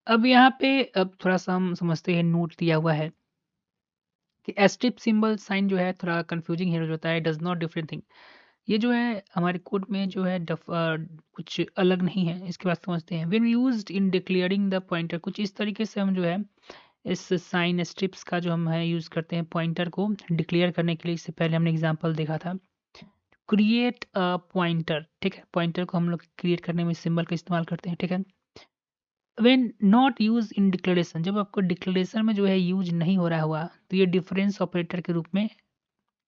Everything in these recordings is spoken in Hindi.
अब यहाँ पे अब थोड़ा-सा हम समझते हैं, नोट दिया हुआ है कि एस्ट्रिप सिंबल साइन जो है थोड़ा कन्फ्यूजिंग है, जो होता है डज़ नॉट डिफरेंट थिंग। ये जो है हमारे कोड में जो है कुछ अलग नहीं है, इसके बाद समझते हैं। When used in declaring the pointer, कुछ इस तरीके से हम जो है इस साइन स्ट्रिप्स का जो हम है यूज़ करते हैं पॉइंटर को डिक्लेयर करने के लिए। इससे पहले हमने एग्जांपल देखा था, क्रिएट अ पॉइंटर, ठीक है? पॉइंटर को हम लोग क्रिएट करने में सिंबल का इस्तेमाल करते हैं, ठीक है? When not use in declaration, जब आपको डिक्लेरेशन में जो है यूज नहीं हो रहा हुआ, तो ये डिफरेंस ऑपरेटर के रूप में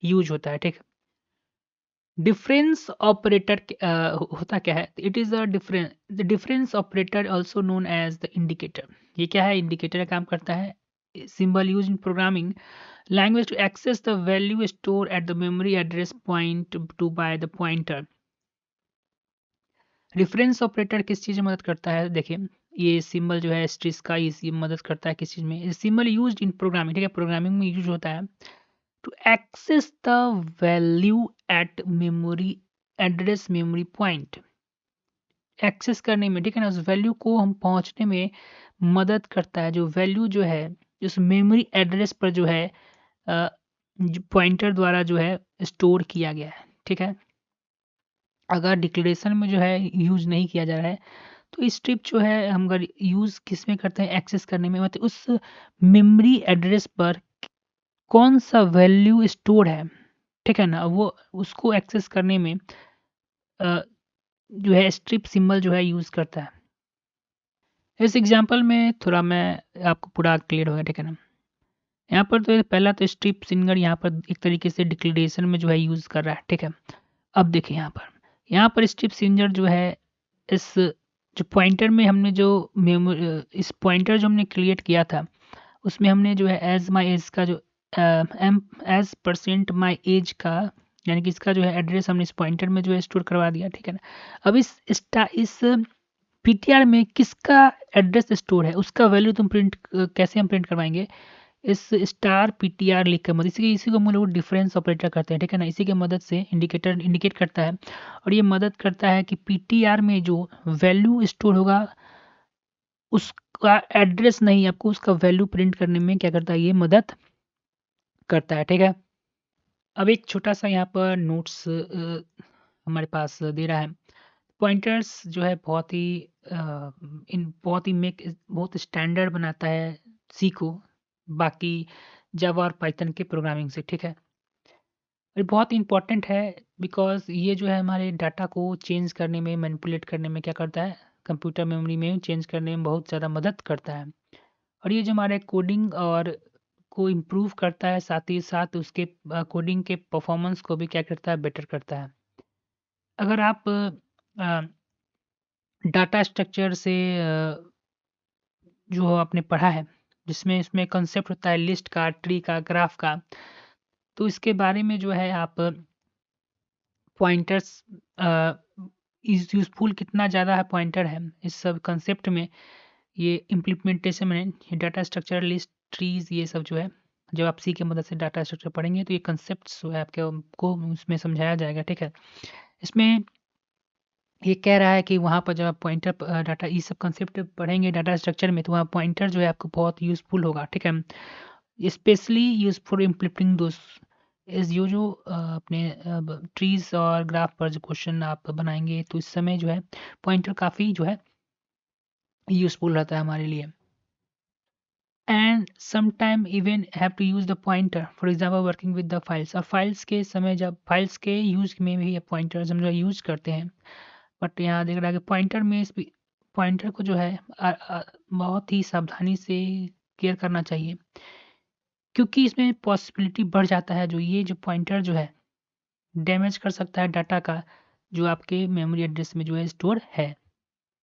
यूज होता है, ठीक है? डिफरेंस ऑपरेटर होता क्या है? It is the difference operator also known as the indicator. ये क्या है? इंडिकेटर का काम करता है। Symbol use in programming language to access the value store at the memory address point to by the pointer. Reference operator किस चीज़ में मदद करता है? देखिए, ये सिंबल जो है स्ट्रिस का, ये मदद करता है किस चीज़ में? सिंबल यूज्ड इन प्रोग्रामिंग, ठीक है? प्रोग्रामिंग में यूज होता है to access the value at memory address memory point. Access करने में, ठीक है ना, उस वैल्यू को हम पहुंचने में मदद करता है। जो वैल्यू जो है उस मेमोरी एड्रेस पर जो है पॉइंटर द्वारा जो है स्टोर किया गया है, ठीक है? अगर डिक्लेरेशन में जो है यूज़ नहीं किया जा रहा है, तो स्ट्रिप जो है हम अगर यूज़ किस में करते हैं? एक्सेस करने में, मतलब उस मेमोरी एड्रेस पर कौन सा वैल्यू स्टोर है, ठीक है ना, वो उसको एक्सेस करने में अ, जो है स्ट्रिप सिंबल जो है यूज़ करता है। इस एग्जांपल में थोड़ा मैं आपको पूरा क्लियर होगा, ठीक है ना? यहाँ पर तो पहला तो स्ट्रिप सिंगल यहाँ पर एक तरीके से डिक्लेरेशन में जो है यूज़ कर रहा है, ठीक है? अब देखिए यहाँ पर स्ट्रिप सिंगल जो है इस जो पॉइंटर में हमने जो इस पॉइंटर जो हमने क्रिएट किया था, उसमें हमने जो है एज माई एज का जो M age percent my age का, यानी कि इसका जो है एड्रेस हमने इस पॉइंटर में जो है स्टोर करवा दिया, ठीक है ना? अब इस पीटीआर में किसका एड्रेस स्टोर है, उसका वैल्यू तुम प्रिंट कैसे हम प्रिंट करवाएंगे? इस स्टार पीटीआर लिख कर मदद, इसी को हम लोग डिफरेंस ऑपरेटर करते हैं, ठीक है ना? इसी की मदद से इंडिकेटर इंडिकेट करता है, और ये मदद करता है कि पीटीआर में जो वैल्यू स्टोर होगा उसका एड्रेस नहीं, आपको उसका वैल्यू प्रिंट करने में क्या करता है? ये मदद करता है, ठीक है? अब एक छोटा सा यहाँ पर नोट्स हमारे पास दे रहा है। पॉइंटर्स जो है बहुत ही बहुत ही बहुत स्टैंडर्ड बनाता है सी को बाकी जावा और पाइथन के प्रोग्रामिंग से, ठीक है? और बहुत इंपॉर्टेंट है बिकॉज़ ये जो है हमारे डाटा को चेंज करने में, मैनिपुलेट करने में क्या करता है? कंप्यूटर मेमोरी में चेंज करने में बहुत ज़्यादा मदद करता है। और ये जो हमारे कोडिंग और को इम्प्रूव करता है, साथ ही साथ उसके कोडिंग के परफॉर्मेंस को भी क्या करता है? बेटर करता है। अगर आप डाटा स्ट्रक्चर से जो आपने पढ़ा है, जिसमें इसमें कंसेप्ट होता है लिस्ट का, ट्री का, ग्राफ का, तो इसके बारे में जो है आप पॉइंटर्स इज़ यूज़फुल कितना ज़्यादा है पॉइंटर है, इस सब कंसेप्ट में, ये इम्प्लीमेंटेशन में, ये डाटा स्ट्रक्चर, लिस्ट, ट्रीज़, ये सब जो है, जब आप सी की मदद से डाटा स्ट्रक्चर पढ़ेंगे तो ये कंसेप्ट्स जो है आपके को उसमें समझाया जाएगा, ठीक है? इसमें ये कह रहा है कि वहाँ पर जब आप पॉइंटर डाटा ये सब कंसेप्ट पढ़ेंगे डाटा स्ट्रक्चर में, तो वहाँ पॉइंटर जो है आपको बहुत यूज़फुल होगा, ठीक है? Specially use for implementing those is जो अपने ट्रीज़ और ग्राफ पर जो क्वेश्चन आप बनाएँगे, तो इस समय जो है पॉइंटर काफ़ी जो है यूज़फुल रहता है हमारे लिए। And sometime even have to use the pointer for example working with the files, और फाइल्स के समय जब फाइल्स के यूज़ में भी पॉइंटर्स हम जो यूज़ करते हैं। बट यहाँ देख रहा है कि पॉइंटर में पॉइंटर को जो है बहुत ही सावधानी से केयर करना चाहिए, क्योंकि इसमें पॉसिबिलिटी बढ़ जाता है जो ये जो पॉइंटर जो है डैमेज कर सकता है डाटा का जो आपके मेमोरी एड्रेस में जो है स्टोर है।